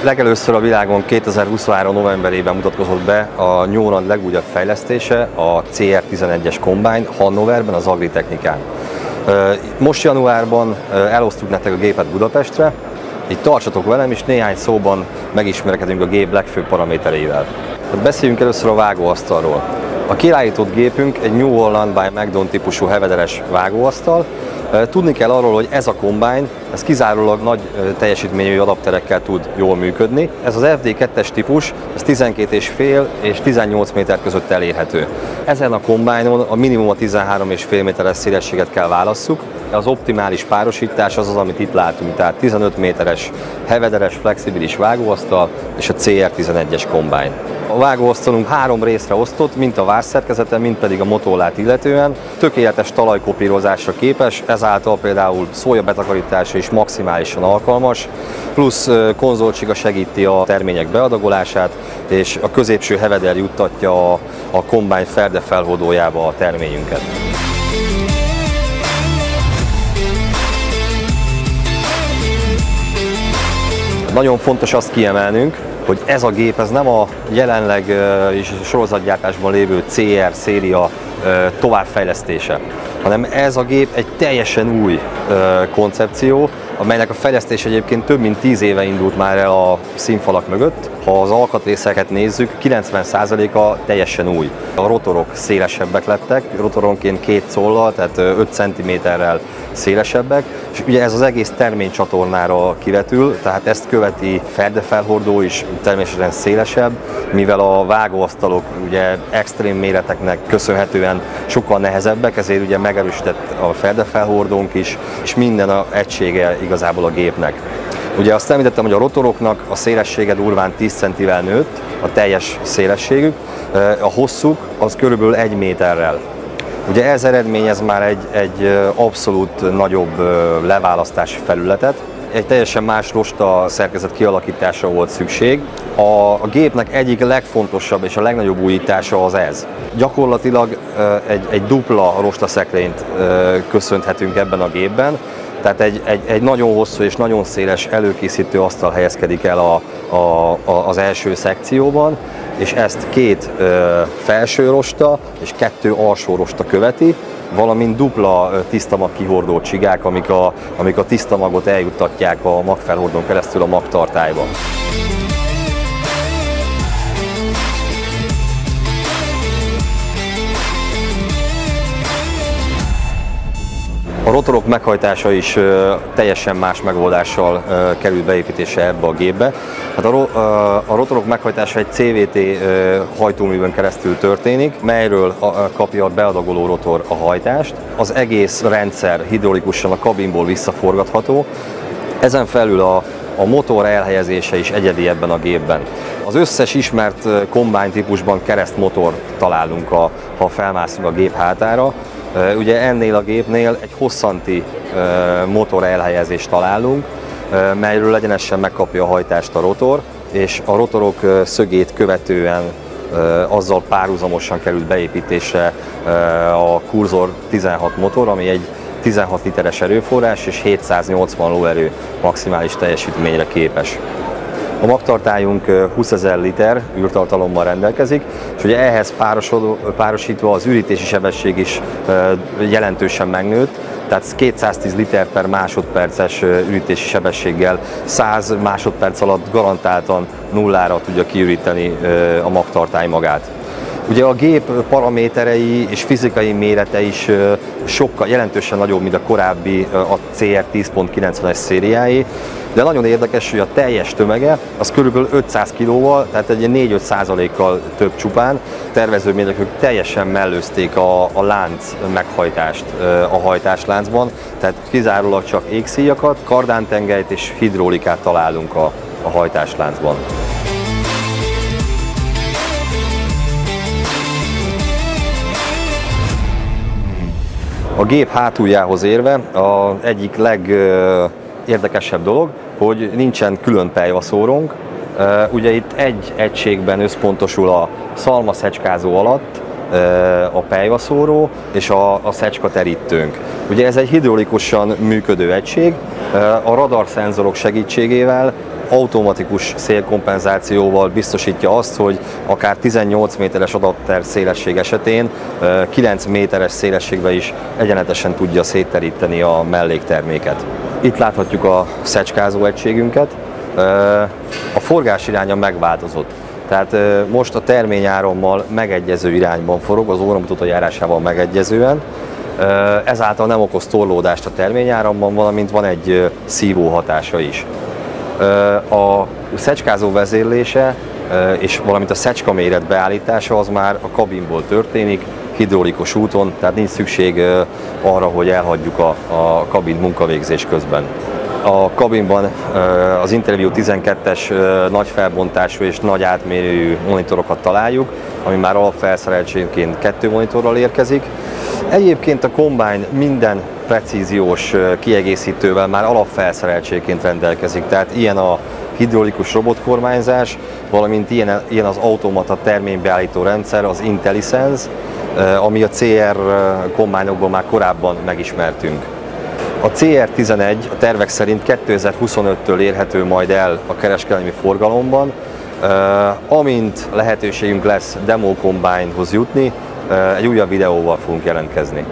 Legelőször a világon 2023. novemberében mutatkozott be a Newland legújabb fejlesztése, a CR11-es Combine Hannoverben, az Agritechnikán. Most januárban elosztjuk nektek a gépet Budapestre, így tartsatok velem, és néhány szóban megismerkedünk a gép legfőbb paramétereivel. Beszéljünk először a vágóasztalról. A kiállított gépünk egy New Holland by McDon típusú hevederes vágóasztal. Tudni kell arról, hogy ez a Combine, ez kizárólag nagy teljesítményű adapterekkel tud jól működni. Ez az FD2-es típus, ez 12,5 és 18 méter között elérhető. Ezen a Combine-on a minimum a 13,5 méteres szélességet kell válasszuk. Az optimális párosítás az, amit itt látunk, tehát 15 méteres hevederes flexibilis vágóasztal és a CR11-es Combine. A vágóasztalunk 3 részre osztott, mint a vászszerkezete, mint pedig a motorlát illetően. Tökéletes talajkopírozásra képes, ezáltal például szójabetakarításra is maximálisan alkalmas, plusz konzolcsiga segíti a termények beadagolását, és a középső heveder juttatja a Combine ferde felhordójába a terményünket. Nagyon fontos azt kiemelnünk, hogy ez a gép ez nem a jelenleg is sorozatgyártásban lévő CR széria továbbfejlesztése, hanem ez a gép egy teljesen új koncepció, amelynek a fejlesztés egyébként több mint 10 éve indult már el a színfalak mögött. Ha az alkatrészeket nézzük, 90%-a teljesen új. A rotorok szélesebbek lettek, rotoronként 2 collal, tehát 5 cm-rel szélesebbek, és ugye ez az egész terménycsatornára kivetül, tehát ezt követi ferdefelhordó is természetesen szélesebb, mivel a vágóasztalok ugye extrém méreteknek köszönhetően sokkal nehezebbek, ezért ugye megerősített a ferdefelhordónk is, és minden a egysége igazából a gépnek. Ugye azt említettem, hogy a rotoroknak a szélessége durván 10 centivel nőtt, a teljes szélességük, a hosszuk az körülbelül 1 méterrel. Ugye ez eredményez már egy abszolút nagyobb leválasztási felületet. Egy teljesen más rosta szerkezet kialakítása volt szükség. A gépnek egyik legfontosabb és a legnagyobb újítása az ez. Gyakorlatilag egy dupla rostaszekrényt köszönhetünk ebben a gépben. Tehát egy nagyon hosszú és nagyon széles előkészítő asztal helyezkedik el az első szekcióban, és ezt 2 felső rosta és 2 alsó rosta követi, valamint dupla tisztamag kihordó csigák, amik a tisztamagot eljuttatják a magfelhordón keresztül a magtartályba. A rotorok meghajtása is teljesen más megoldással került beépítésre ebbe a gépbe. Hát a rotorok meghajtása egy CVT hajtóművön keresztül történik, melyről kapja a beadagoló rotor a hajtást. Az egész rendszer hidrolikusan a kabinból visszaforgatható. Ezen felül a motor elhelyezése is egyedi ebben a gépben. Az összes ismert Combine típusban keresztmotor találunk, ha felmászunk a gép hátára. Ugye ennél a gépnél egy hosszanti motor elhelyezést találunk, melyről egyenesen megkapja a hajtást a rotor, és a rotorok szögét követően azzal párhuzamosan került beépítésre a Cursor 16 motor, ami egy 16 literes erőforrás és 780 lóerő maximális teljesítményre képes. A magtartályunk 20 000 liter űrtartalommal rendelkezik, és ugye ehhez párosítva az ürítési sebesség is jelentősen megnőtt, tehát 210 liter per másodperces ürítési sebességgel 100 másodperc alatt garantáltan nullára tudja kiüríteni a magtartály magát. Ugye a gép paraméterei és fizikai mérete is sokkal jelentősen nagyobb, mint a korábbi a CR10.90-es szériáé, de nagyon érdekes, hogy a teljes tömege az kb. 500 kg-val, tehát egy 4-5%-kal több csupán. Tervezőmérnökök teljesen mellőzték a lánc meghajtást a hajtásláncban, tehát kizárólag csak égszíjakat, kardántengelyt és hidrolikát találunk a hajtásláncban. A gép hátuljához érve az egyik legérdekesebb dolog, hogy nincsen külön pelyvaszórónk. Ugye itt egy egységben összpontosul a szalmaszecskázó alatt a pelyvaszóró és a szecskaterítőnk. Ugye ez egy hidrolikusan működő egység, a radarszenzorok segítségével automatikus szélkompenzációval biztosítja azt, hogy akár 18 méteres adapter szélesség esetén 9 méteres szélességben is egyenletesen tudja szétteríteni a mellékterméket. Itt láthatjuk a szecskázó egységünket. A forgás iránya megváltozott. Tehát most a terményárammal megegyező irányban forog, az óramutató járásával megegyezően. Ezáltal nem okoz torlódást a terményáramban, valamint van egy szívó hatása is. A szecskázó vezérlése és valamint a szecska méret beállítása az már a kabinból történik, hidraulikus úton, tehát nincs szükség arra, hogy elhagyjuk a kabin munkavégzés közben. A kabinban az IntelliView 12-es nagy felbontású és nagy átmérőjű monitorokat találjuk, ami már alapfelszereltségként 2 monitorral érkezik. Egyébként a Combine minden precíziós kiegészítővel már alapfelszereltségként rendelkezik, tehát ilyen a hidraulikus robotkormányzás, valamint ilyen az automata terménybeállító rendszer, az IntelliSense, ami a CR kombányokban már korábban megismertünk. A CR11 a tervek szerint 2025-től érhető majd el a kereskedelmi forgalomban. Amint lehetőségünk lesz demo Combine-hoz jutni, egy újabb videóval fogunk jelentkezni.